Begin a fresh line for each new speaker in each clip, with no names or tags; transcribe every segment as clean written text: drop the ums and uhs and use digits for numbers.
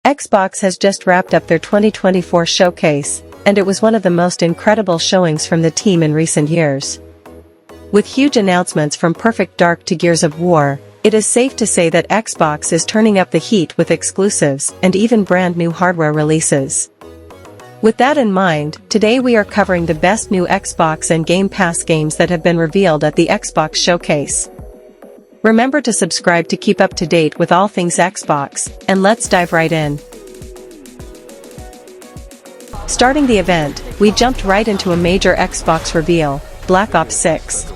Xbox has just wrapped up their 2024 showcase, and it was one of the most incredible showings from the team in recent years. With huge announcements from Perfect Dark to Gears of War, it is safe to say that Xbox is turning up the heat with exclusives and even brand new hardware releases. With that in mind, today we are covering the best new Xbox and Game Pass games that have been revealed at the Xbox Showcase. Remember to subscribe to keep up to date with all things Xbox, and let's dive right in. Starting the event, we jumped right into a major Xbox reveal, Black Ops 6.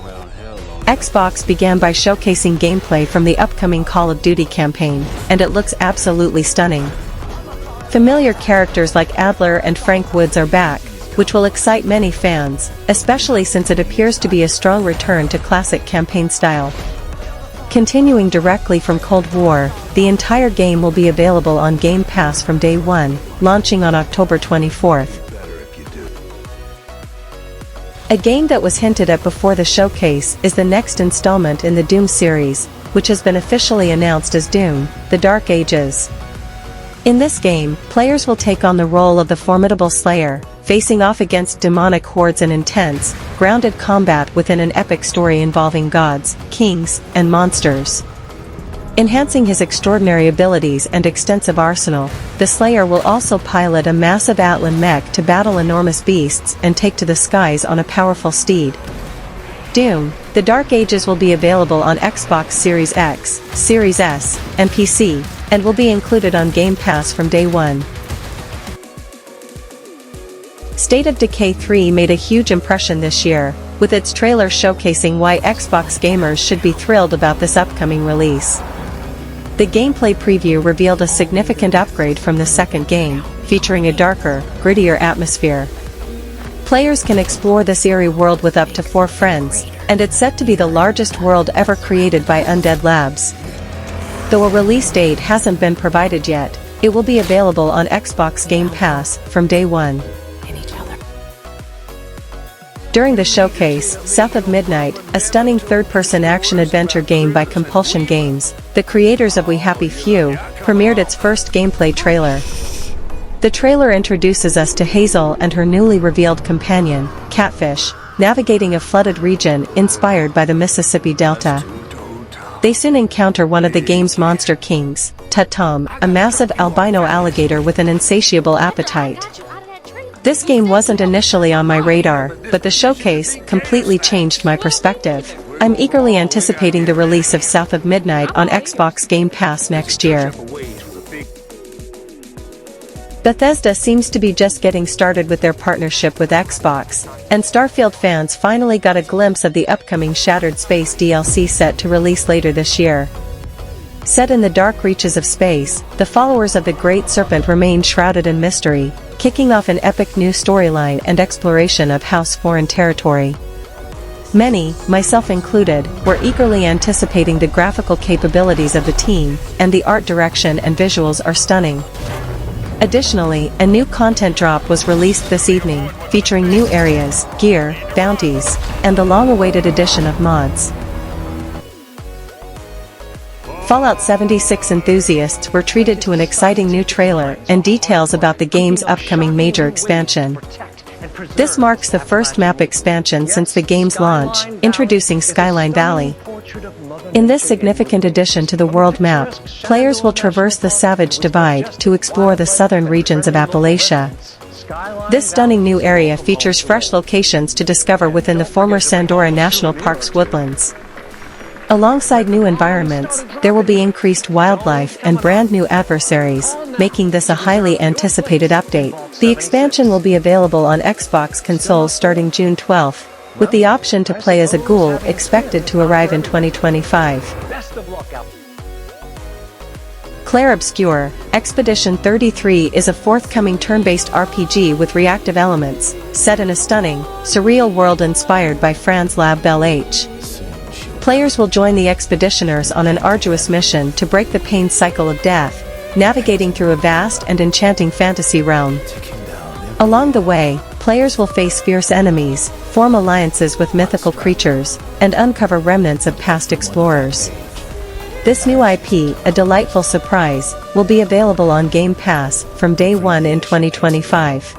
Xbox began by showcasing gameplay from the upcoming Call of Duty campaign, and it looks absolutely stunning. Familiar characters like Adler and Frank Woods are back, which will excite many fans, especially since it appears to be a strong return to classic campaign style. Continuing directly from Cold War, the entire game will be available on Game Pass from day one, launching on October 24th. A game that was hinted at before the showcase is the next installment in the Doom series, which has been officially announced as Doom: The Dark Ages. In this game, players will take on the role of the formidable Slayer, facing off against demonic hordes in intense, grounded combat within an epic story involving gods, kings, and monsters. Enhancing his extraordinary abilities and extensive arsenal, the Slayer will also pilot a massive Atlan mech to battle enormous beasts and take to the skies on a powerful steed. Doom: The Dark Ages will be available on Xbox Series X, Series S, and PC, and will be included on Game Pass from day one. State of Decay 3 made a huge impression this year, with its trailer showcasing why Xbox gamers should be thrilled about this upcoming release. The gameplay preview revealed a significant upgrade from the second game, featuring a darker, grittier atmosphere. Players can explore this eerie world with up to 4 friends, and it's set to be the largest world ever created by Undead Labs. Though a release date hasn't been provided yet, it will be available on Xbox Game Pass from day one. During the showcase, South of Midnight, a stunning third-person action-adventure game by Compulsion Games, the creators of We Happy Few, premiered its first gameplay trailer. The trailer introduces us to Hazel and her newly revealed companion, Catfish, navigating a flooded region inspired by the Mississippi Delta. They soon encounter one of the game's monster kings, Tut-Tom, a massive albino alligator with an insatiable appetite. This game wasn't initially on my radar, but the showcase completely changed my perspective. I'm eagerly anticipating the release of South of Midnight on Xbox Game Pass next year. Bethesda seems to be just getting started with their partnership with Xbox, and Starfield fans finally got a glimpse of the upcoming Shattered Space DLC set to release later this year. Set in the dark reaches of space, the followers of the Great Serpent remain shrouded in mystery, kicking off an epic new storyline and exploration of House Foreign territory. Many, myself included, were eagerly anticipating the graphical capabilities of the team, and the art direction and visuals are stunning. Additionally, a new content drop was released this evening, featuring new areas, gear, bounties, and the long-awaited addition of mods. Fallout 76 enthusiasts were treated to an exciting new trailer and details about the game's upcoming major expansion. This marks the first map expansion since the game's launch, introducing Skyline Valley. In this significant addition to the world map, players will traverse the Savage Divide to explore the southern regions of Appalachia. This stunning new area features fresh locations to discover within the former Sandora National Park's woodlands. Alongside new environments, there will be increased wildlife and brand new adversaries, making this a highly anticipated update. The expansion will be available on Xbox consoles starting June 12th, with the option to play as a ghoul expected to arrive in 2025. Clair Obscur: Expedition 33 is a forthcoming turn-based RPG with reactive elements, set in a stunning, surreal world inspired by Franz Lab Belle H. Players will join the expeditioners on an arduous mission to break the pain cycle of death, navigating through a vast and enchanting fantasy realm. Along the way, players will face fierce enemies, form alliances with mythical creatures, and uncover remnants of past explorers. This new IP, a delightful surprise, will be available on Game Pass from day one in 2025.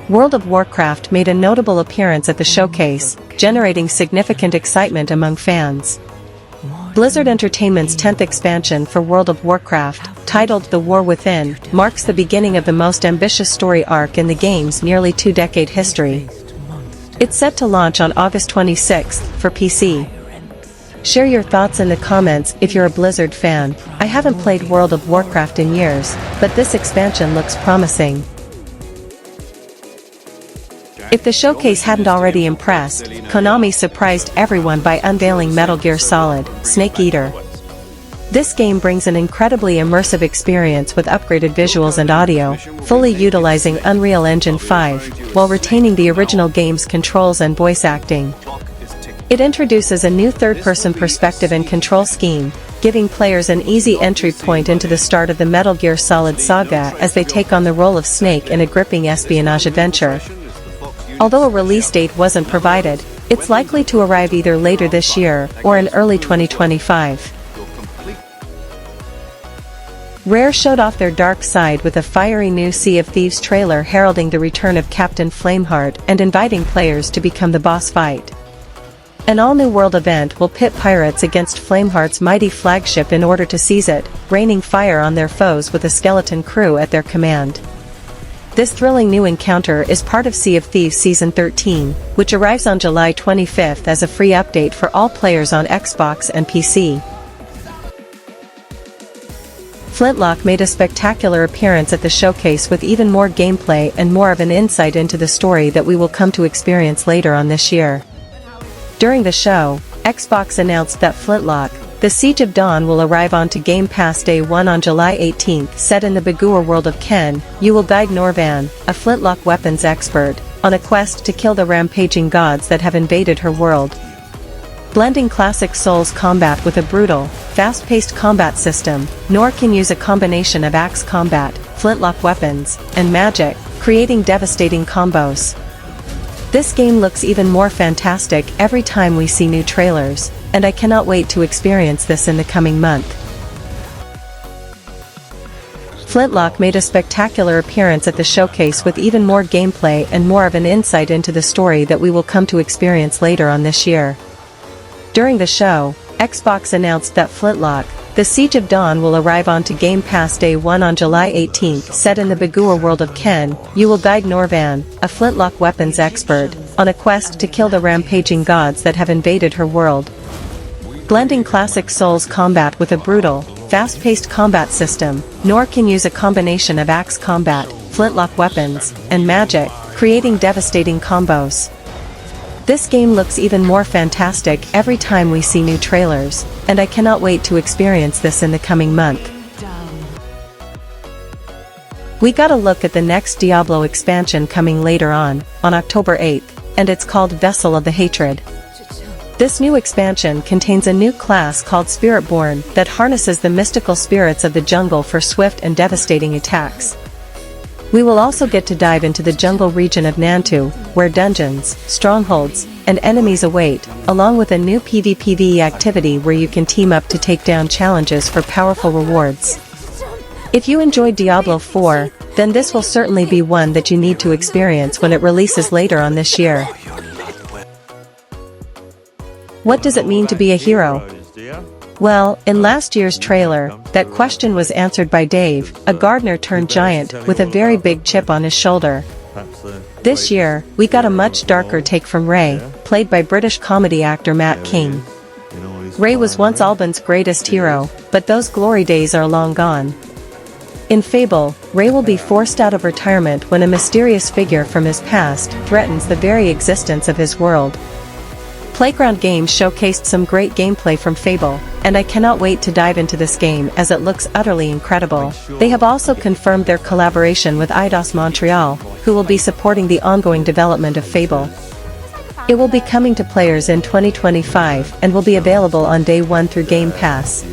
World of Warcraft made a notable appearance at the showcase, generating significant excitement among fans. Blizzard Entertainment's 10th expansion for World of Warcraft, titled The War Within, marks the beginning of the most ambitious story arc in the game's nearly two-decade history. It's set to launch on August 26 for PC. Share your thoughts in the comments if you're a Blizzard fan. I haven't played World of Warcraft in years, but this expansion looks promising. If the showcase hadn't already impressed, Konami surprised everyone by unveiling Metal Gear Solid: Snake Eater. This game brings an incredibly immersive experience with upgraded visuals and audio, fully utilizing Unreal Engine 5, while retaining the original game's controls and voice acting. It introduces a new third-person perspective and control scheme, giving players an easy entry point into the start of the Metal Gear Solid saga as they take on the role of Snake in a gripping espionage adventure. Although a release date wasn't provided, it's likely to arrive either later this year or in early 2025. Rare showed off their dark side with a fiery new Sea of Thieves trailer heralding the return of Captain Flameheart and inviting players to become the boss fight. An all-new world event will pit pirates against Flameheart's mighty flagship in order to seize it, raining fire on their foes with a skeleton crew at their command. This thrilling new encounter is part of Sea of Thieves Season 13, which arrives on July 25 as a free update for all players on Xbox and PC. Flintlock made a spectacular appearance at the showcase with even more gameplay and more of an insight into the story that we will come to experience later on this year. During the show, Xbox announced that Flintlock: The Siege of Dawn will arrive onto Game Pass Day 1 on July 18. Set in the Bagua world of Ken, you will guide Norvan, a flintlock weapons expert, on a quest to kill the rampaging gods that have invaded her world. Blending classic Souls combat with a brutal, fast-paced combat system, Nor can use a combination of axe combat, flintlock weapons, and magic, creating devastating combos. This game looks even more fantastic every time we see new trailers, and I cannot wait to experience this in the coming month. Flintlock made a spectacular appearance at the showcase with even more gameplay and more of an insight into the story that we will come to experience later on this year. During the show, Xbox announced that Flintlock: The Siege of Dawn will arrive onto Game Pass Day 1 on July 18. Set in the Bagua world of Ken, you will guide Norvan, a flintlock weapons expert, on a quest to kill the rampaging gods that have invaded her world. Blending classic Souls combat with a brutal, fast-paced combat system, Nor can use a combination of axe combat, flintlock weapons, and magic, creating devastating combos. This game looks even more fantastic every time we see new trailers, and I cannot wait to experience this in the coming month. We got a look at the next Diablo expansion coming later on October 8, and it's called Vessel of the Hatred. This new expansion contains a new class called Spiritborn that harnesses the mystical spirits of the jungle for swift and devastating attacks. We will also get to dive into the jungle region of Nantu, where dungeons, strongholds, and enemies await, along with a new PvPvE activity where you can team up to take down challenges for powerful rewards. If you enjoyed Diablo 4, then this will certainly be one that you need to experience when it releases later on this year. What does it mean to be a hero? Well, in last year's trailer, that question was answered by Dave, a gardener turned giant with a very big chip on his shoulder. This year, we got a much darker take from Ray, played by British comedy actor Matt King. Ray was once Albion's greatest hero, but those glory days are long gone. In Fable, Ray will be forced out of retirement when a mysterious figure from his past threatens the very existence of his world. Playground Games showcased some great gameplay from Fable, and I cannot wait to dive into this game as it looks utterly incredible. They have also confirmed their collaboration with Eidos Montreal, who will be supporting the ongoing development of Fable. It will be coming to players in 2025 and will be available on Day 1 through Game Pass.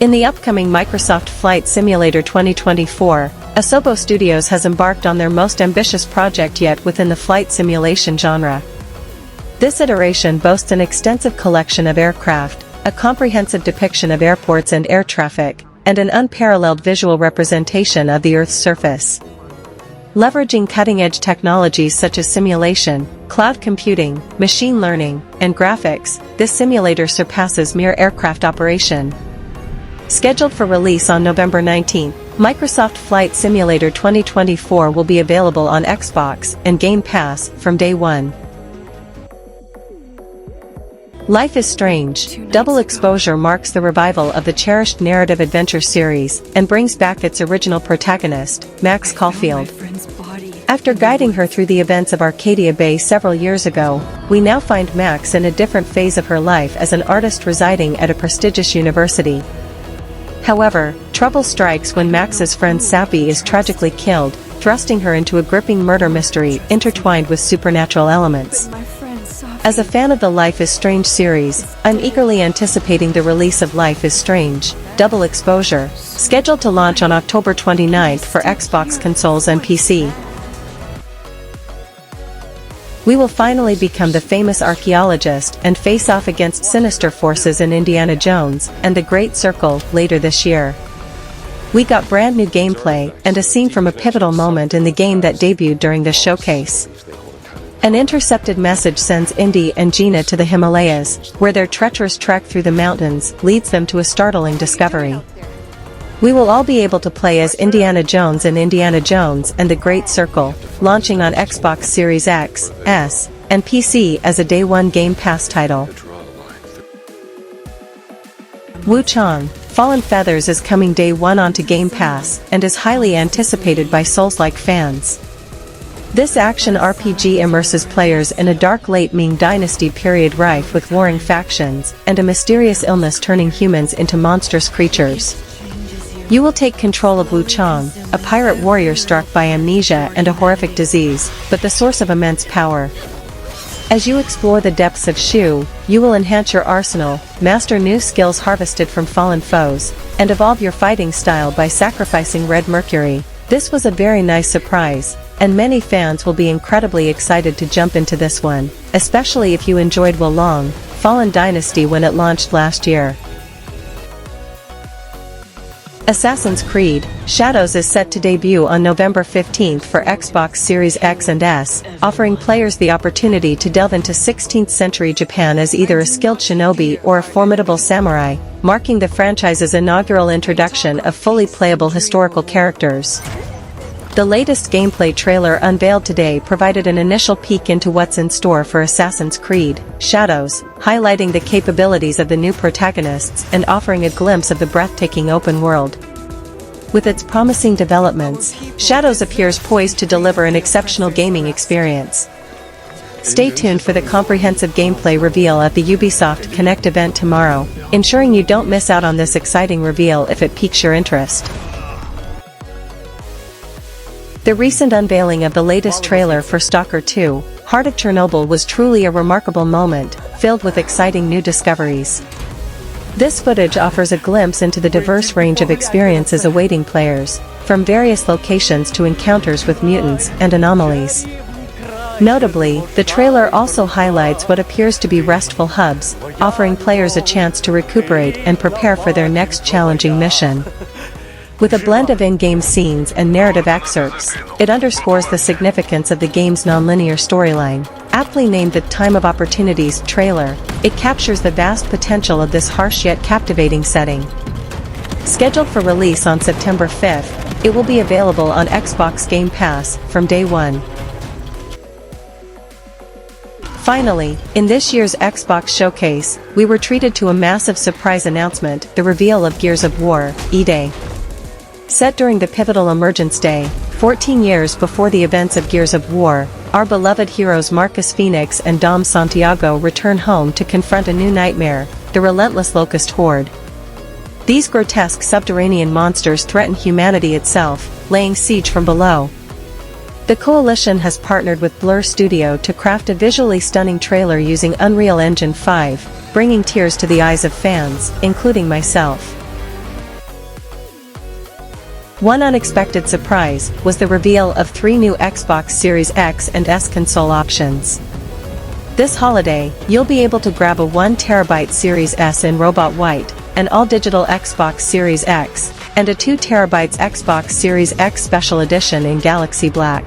In the upcoming Microsoft Flight Simulator 2024, Asobo Studios has embarked on their most ambitious project yet within the flight simulation genre. This iteration boasts an extensive collection of aircraft, a comprehensive depiction of airports and air traffic, and an unparalleled visual representation of the Earth's surface. Leveraging cutting-edge technologies such as simulation, cloud computing, machine learning, and graphics, this simulator surpasses mere aircraft operation. Scheduled for release on November 19, Microsoft Flight Simulator 2024 will be available on Xbox and Game Pass from day one. Life is Strange. Double Exposure marks the revival of the cherished narrative adventure series and brings back its original protagonist, Max Caulfield. After guiding her through the events of Arcadia Bay several years ago, we now find Max in a different phase of her life as an artist residing at a prestigious university. However, trouble strikes when Max's friend Sappy is tragically killed, thrusting her into a gripping murder mystery intertwined with supernatural elements. As a fan of the Life is Strange series, I'm eagerly anticipating the release of Life is Strange: Double Exposure, scheduled to launch on October 29th for Xbox consoles and PC. We will finally become the famous archaeologist and face off against sinister forces in Indiana Jones and the Great Circle later this year. We got brand new gameplay and a scene from a pivotal moment in the game that debuted during this showcase. An intercepted message sends Indy and Gina to the Himalayas, where their treacherous trek through the mountains leads them to a startling discovery. We will all be able to play as Indiana Jones in Indiana Jones and the Great Circle, launching on Xbox Series X, S, and PC as a Day 1 Game Pass title. Wu Chang: Fallen Feathers is coming Day 1 onto Game Pass and is highly anticipated by Souls-like fans. This action RPG immerses players in a dark late Ming Dynasty period rife with warring factions and a mysterious illness turning humans into monstrous creatures. You will take control of Wu Chang, a pirate warrior struck by amnesia and a horrific disease, but the source of immense power. As you explore the depths of Shu, you will enhance your arsenal, master new skills harvested from fallen foes, and evolve your fighting style by sacrificing Red Mercury. This was a very nice surprise, and many fans will be incredibly excited to jump into this one, especially if you enjoyed Wo Long, Fallen Dynasty when it launched last year. Assassin's Creed: Shadows is set to debut on November 15th for Xbox Series X and S, offering players the opportunity to delve into 16th century Japan as either a skilled shinobi or a formidable samurai, marking the franchise's inaugural introduction of fully playable historical characters. The latest gameplay trailer unveiled today provided an initial peek into what's in store for Assassin's Creed: Shadows, highlighting the capabilities of the new protagonists and offering a glimpse of the breathtaking open world. With its promising developments, Shadows appears poised to deliver an exceptional gaming experience. Stay tuned for the comprehensive gameplay reveal at the Ubisoft Connect event tomorrow, ensuring you don't miss out on this exciting reveal if it piques your interest. The recent unveiling of the latest trailer for Stalker 2: Heart of Chernobyl was truly a remarkable moment, filled with exciting new discoveries. This footage offers a glimpse into the diverse range of experiences awaiting players, from various locations to encounters with mutants and anomalies. Notably, the trailer also highlights what appears to be restful hubs, offering players a chance to recuperate and prepare for their next challenging mission. With a blend of in-game scenes and narrative excerpts, it underscores the significance of the game's non-linear storyline. Aptly named the Time of Opportunities trailer, it captures the vast potential of this harsh yet captivating setting. Scheduled for release on September 5th, it will be available on Xbox Game Pass from Day 1. Finally, in this year's Xbox Showcase, we were treated to a massive surprise announcement: the reveal of Gears of War: E-Day. Set during the pivotal Emergence Day, 14 years before the events of Gears of War, our beloved heroes Marcus Phoenix and Dom Santiago return home to confront a new nightmare: the relentless Locust Horde. These grotesque subterranean monsters threaten humanity itself, laying siege from below. The Coalition has partnered with Blur Studio to craft a visually stunning trailer using Unreal Engine 5, bringing tears to the eyes of fans, including myself. One unexpected surprise was the reveal of 3 new Xbox Series X and S console options. This holiday, you'll be able to grab a 1TB Series S in Robot White, an all-digital Xbox Series X, and a 2TB Xbox Series X Special Edition in Galaxy Black.